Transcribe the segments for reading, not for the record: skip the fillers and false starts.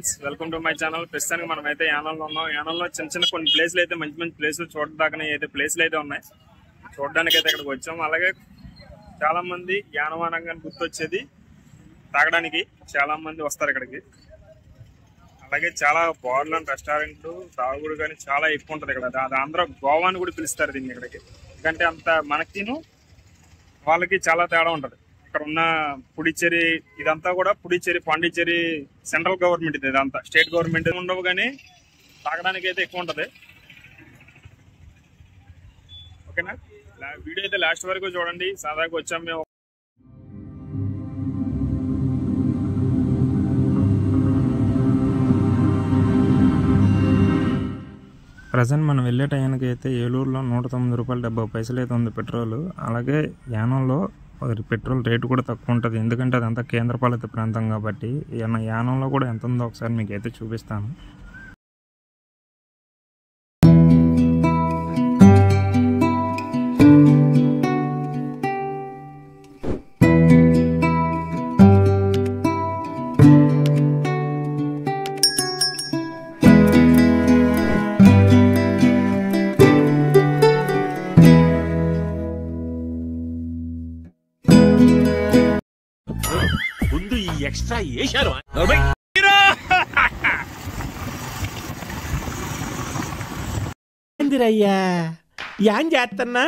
Friends, welcome to my channel. ప్రస్తుతానికి మనం అయితే యానంలో ఉన్నాం. యానంలో చిన్న కొన్ని ప్లేసులు అయితే మంచి మంచి ప్లేసులు చూడడానికి అయితే ప్లేసులు అయితే ఉన్నాయి. చూడడానికి అయితే ఇక్కడికి వచ్చాం. అలాగే చాలా మంది యానం అనగానే గుర్తొచ్చేది తాగడానికి చాలా మంది వస్తారు ఇక్కడికి. అలాగే చాలా బార్లు అండ్ రెస్టారెంట్లు తాగుడు కానీ చాలా ఎక్కువ ఉంటుంది ఇక్కడ. అది ఆంధ్ర గోవా అని కూడా పిలుస్తారు దీన్ని ఇక్కడికి. ఎందుకంటే అంత మనకిను వాళ్ళకి చాలా తేడా ఉంటుంది. ఇక్కడ ఉన్న పుడిచ్చేరి ఇదంతా కూడా పుడిచ్చేరి పాండిచ్చేరి సెంట్రల్ గవర్నమెంట్ ఇది, ఇదంతా స్టేట్ గవర్నమెంట్ ఉండవు కానీ తాగడానికి అయితే ఎక్కువ ఉంటుంది. ఓకేనా, వీడియో అయితే లాస్ట్ వరకు చూడండి. సాదాగా వచ్చాం మేము. ప్రజెంట్ మనం వెళ్ళే టైంకి అయితే ఏలూరులో 109 రూపాయలు 70 పైసలు అయితే ఉంది పెట్రోల్. అలాగే యానంలో పెట్రోల్ రేటు కూడా తక్కువ ఉంటుంది, ఎందుకంటే అదంతా కేంద్రపాలిత ప్రాంతం కాబట్టి. యానంలో కూడా ఎంత ఉందో ఒకసారి మీకు అయితే చూపిస్తాను. ముందు ఈ ఎక్స్ట్రా వేశారు. ఏందిరయ్యా ఏం చేస్తున్నా?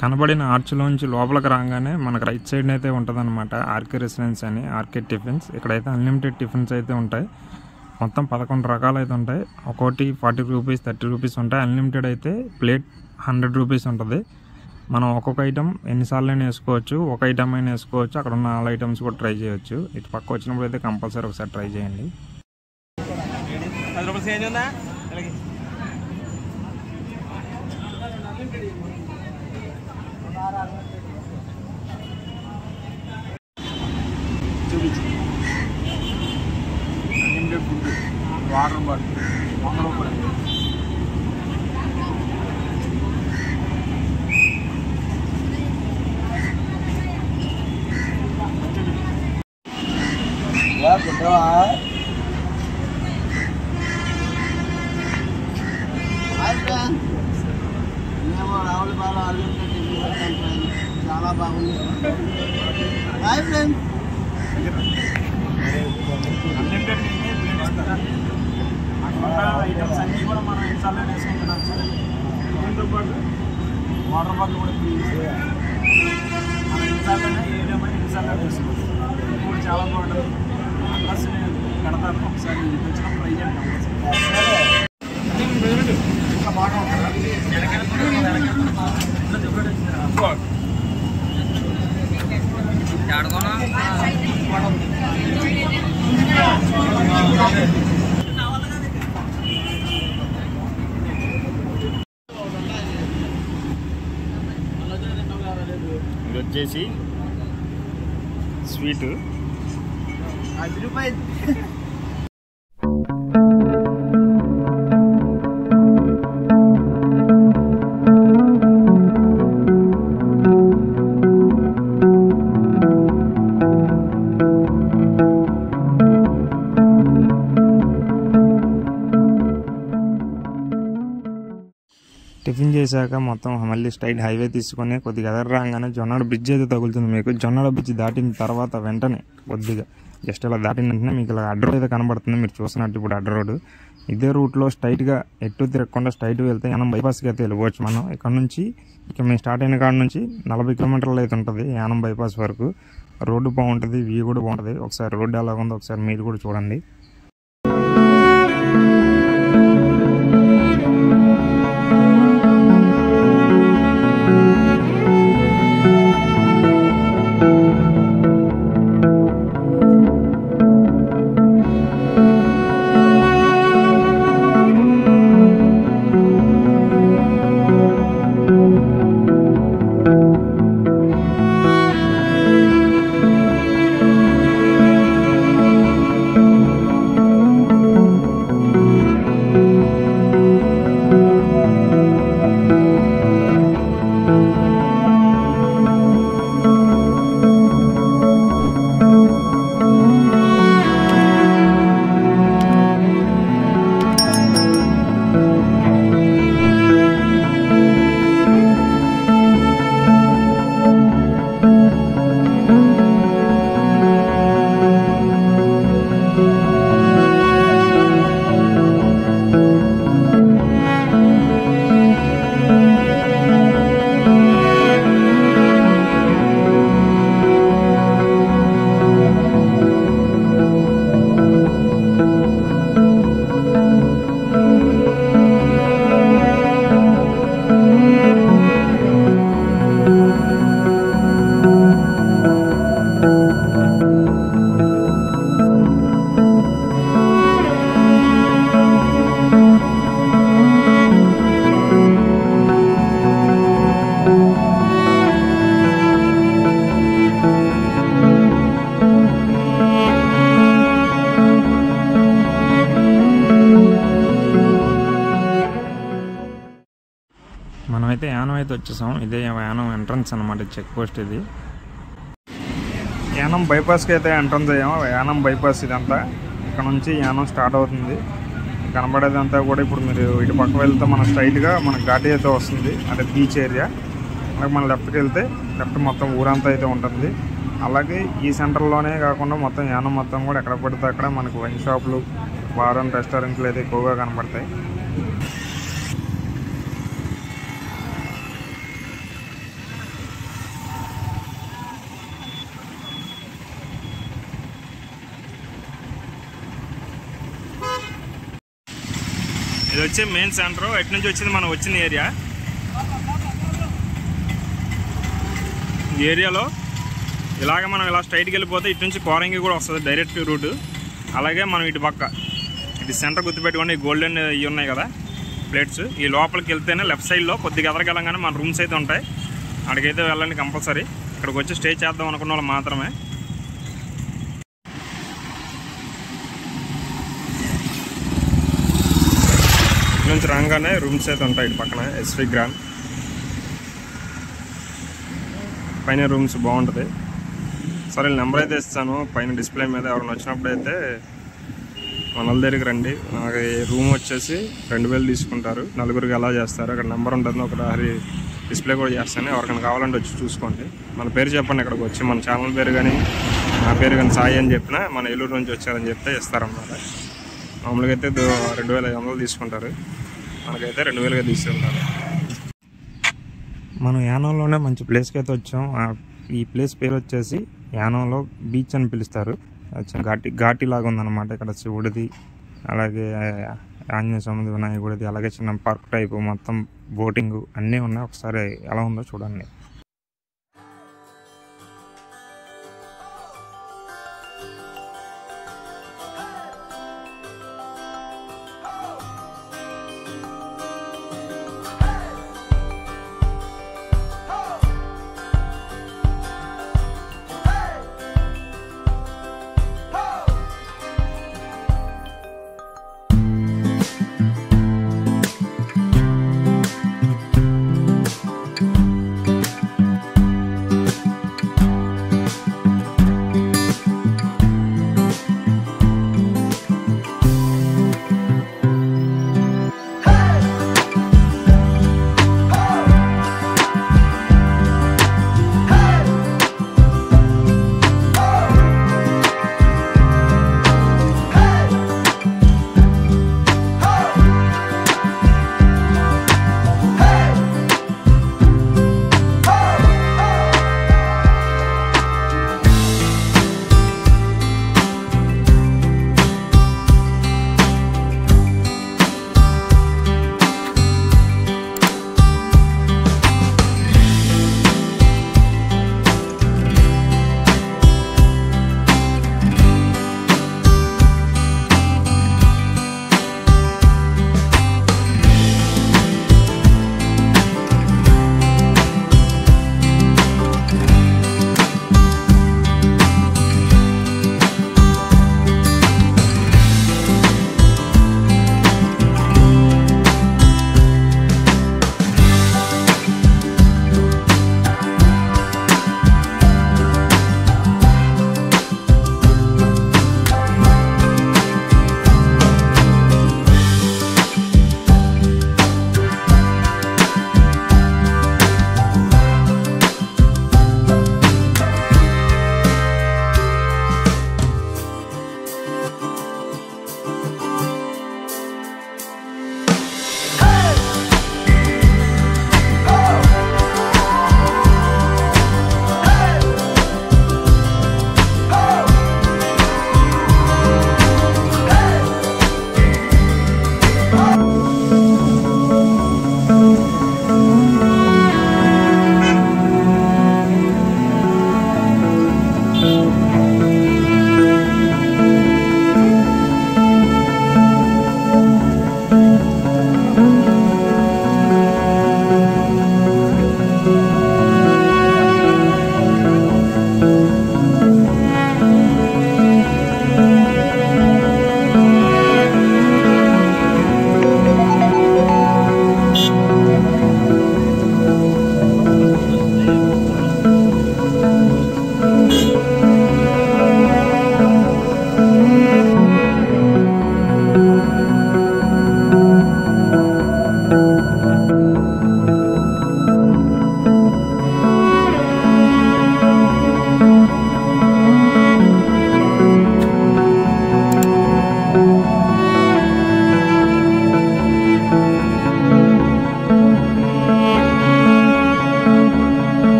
కనబడిన ఆర్చ్లోంచి లోపలికి రాగానే మనకు రైట్ సైడ్ అయితే ఉంటుంది అనమాట ఆర్కే రెసిడెన్స్ అని, ఆర్కే టిఫిన్స్. ఇక్కడైతే అన్లిమిటెడ్ టిఫిన్స్ అయితే ఉంటాయి. మొత్తం 11 రకాలు అయితే ఉంటాయి. ఒక్కోటి 40 రూపీస్ 30 రూపీస్ ఉంటాయి. అన్లిమిటెడ్ అయితే ప్లేట్ 100 రూపీస్ ఉంటుంది. మనం ఒక్కొక్క ఐటమ్ ఎన్నిసార్లు అయినా వేసుకోవచ్చు, ఒక ఐటమ్ అయినా వేసుకోవచ్చు. అక్కడ ఉన్న ఆల్ ఐటమ్స్ కూడా ట్రై చేయొచ్చు. ఇటు పక్క వచ్చినప్పుడు అయితే కంపల్సరీ ఒకసారి ట్రై చేయండి. అన్లిమిటెడ్ ఫుడ్, వాటర్ బాటిల్ 100 రూపాయలు. చాలా బాగుంది. Hi friends. ఐటమ్స్ అన్నీ కూడా మనం ఎన్నిసార్లు వేసుకుంటున్నాం. దీంతో పాటు వాటర్ బాటిల్ కూడా ఫ్రీ చేయాలి. మనం ఎన్నిసార్లైనా ఎన్నిసార్లు తీసుకోవచ్చు. ఇప్పుడు చాలా బాగుంటుంది. అడ్రస్ నేను కడతాను, ఒకసారి వచ్చినప్పుడు ట్రై చేయండి. ఇంకా బాగా ఉంటుందా? ఇది వచ్చేసి స్వీట్ 10 రూపాయలు. టిఫిన్ చేశాక మొత్తం మళ్ళీ స్ట్రైట్ హైవే తీసుకొని కొద్దిగా ఎదర రాగానే జొన్నాడ బ్రిడ్జ్ అయితే తగులుతుంది మీకు. జొన్నాడ బ్రిడ్జ్ దాటిన తర్వాత వెంటనే కొద్దిగా జస్ట్ ఇలా దాటిన వెంటనే మీకు ఇలా అడ్డ రోడ్ అయితే కనబడుతుంది. మీరు చూసినట్టు ఇప్పుడు అడ్డ రోడ్డు ఇదే రూట్లో స్ట్రైట్గా ఎటు తిరగకుండా స్ట్రైట్ వెళ్తే యానం బైపాస్కి అయితే వెళ్ళిపోవచ్చు. మనం ఇక్కడ నుంచి ఇక మేము స్టార్ట్ అయిన కాడ నుంచి 40 కిలోమీటర్లు అయితే ఉంటుంది యానం బైపాస్ వరకు. రోడ్డు బాగుంటుంది, వ్యూ కూడా బాగుంటుంది. ఒకసారి రోడ్డు ఎలా ఉందో ఒకసారి మీరు కూడా చూడండి. మనమైతే యానం అయితే వచ్చేసాం. ఇదే యానం ఎంట్రన్స్ అనమాట, చెక్ పోస్ట్ ఇది. యానం బైపాస్కి అయితే ఎంట్రన్స్ అయ్యాము. యానం బైపాస్ ఇదంతా, ఇక్కడ నుంచి యానం స్టార్ట్ అవుతుంది. కనబడేదంతా కూడా ఇప్పుడు మీరు ఇటు పక్క వెళ్తే మన స్ట్రైట్గా మన ఘాటి అయితే వస్తుంది, అదే బీచ్ ఏరియా. అలాగే మన లెఫ్ట్కి వెళ్తే లెఫ్ట్ మొత్తం ఊరంతా అయితే ఉంటుంది. అలాగే ఈ సెంటర్లోనే కాకుండా మొత్తం యానం మొత్తం కూడా ఎక్కడ పడితే అక్కడ మనకు వైన్ షాపులు, బార్ అండ్ రెస్టారెంట్లు అయితే ఎక్కువగా కనబడతాయి. ఇది వచ్చే మెయిన్ సెంటర్. ఎటు నుంచి వచ్చింది మనం వచ్చిన ఏరియా. ఈ ఏరియాలో ఇలాగ మనం ఇలా స్ట్రైట్కి వెళ్ళిపోతే ఇటు నుంచి కోరంగి కూడా వస్తుంది డైరెక్ట్ రూట్. అలాగే మనం ఇటు పక్క ఇటు సెంటర్ గుర్తుపెట్టుకోండి, గోల్డెన్ ఇవి ఉన్నాయి కదా ప్లేట్స్, ఈ లోపలికి వెళ్తేనే లెఫ్ట్ సైడ్లో కొద్దిగా ఎదరకెళ్ళంగానే మన రూమ్స్ అయితే ఉంటాయి. అక్కడికైతే వెళ్ళండి కంపల్సరీ. ఇక్కడికి వచ్చి స్టే చేద్దాం అనుకున్న వాళ్ళు మాత్రమే. నుంచి రాగానే రూమ్స్ అయితే ఉంటాయి ఇటు పక్కన. ఎస్వి గ్రాండ్ పైన రూమ్స్ బాగుంటుంది. సరే నెంబర్ అయితే ఇస్తాను పైన డిస్ప్లే మీద. ఎవరైనా వచ్చినప్పుడు అయితే మన దగ్గరికి రండి. నాకు రూమ్ వచ్చేసి 2000 తీసుకుంటారు, నలుగురికి అలా చేస్తారు. అక్కడ నెంబర్ ఉంటుంది, ఒకసారి డిస్ప్లే కూడా చేస్తాను. ఎవరికైనా కావాలంటే వచ్చి చూసుకోండి. మన పేరు చెప్పండి, ఇక్కడికి వచ్చి మన ఛానల్ పేరు కానీ నా పేరు కానీ సాయి అని చెప్పినా మన ఏలూరు నుంచి వచ్చారని చెప్తే ఇస్తారన్నమాట. మామూలుగా అయితే 2500 తీసుకుంటారు, మనకైతే 2000గా తీసుకుంటారు. మనం యానంలోనే మంచి ప్లేస్కి అయితే వచ్చాం. ఈ ప్లేస్ పేరు వచ్చేసి యానంలో బీచ్ అని పిలుస్తారు. ఘాటి లాగా ఉందన్నమాట. ఇక్కడ శివుడిది, అలాగే ఆంజనేయ స్వామిది, వినాయకుడిది, అలాగే చిన్న పార్క్ టైపు, మొత్తం బోటింగ్ అన్నీ ఉన్నాయి. ఒకసారి ఎలా ఉందో చూడండి.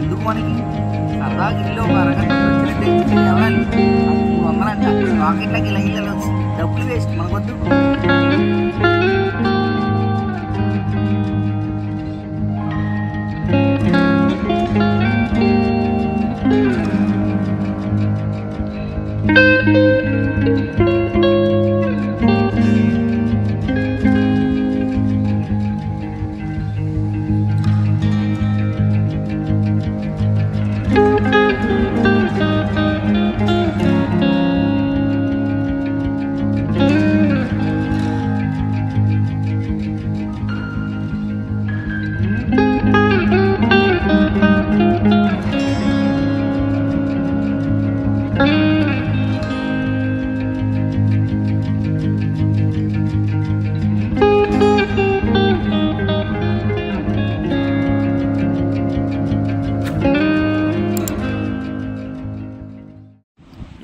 ఎందుకు మనకి సరదాగా ఇల్లు ఒక అరగంట వెళ్ళాలి. 300 అంట రాకెట్లకి లైన్లలో డబ్బులు వేస్ట్ మనకొద్దు.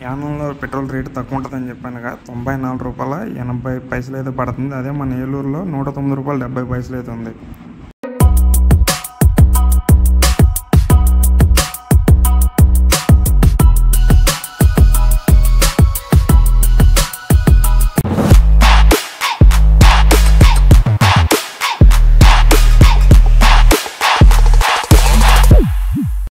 యానంలో పెట్రోల్ రేటు తక్కువ ఉంటుందని చెప్పానుగా, 94 రూపాయల 80 పైసలు అయితే పడుతుంది. అదే మన ఏలూరులో 109 రూపాయలు 70 పైసలు అయితే ఉంది.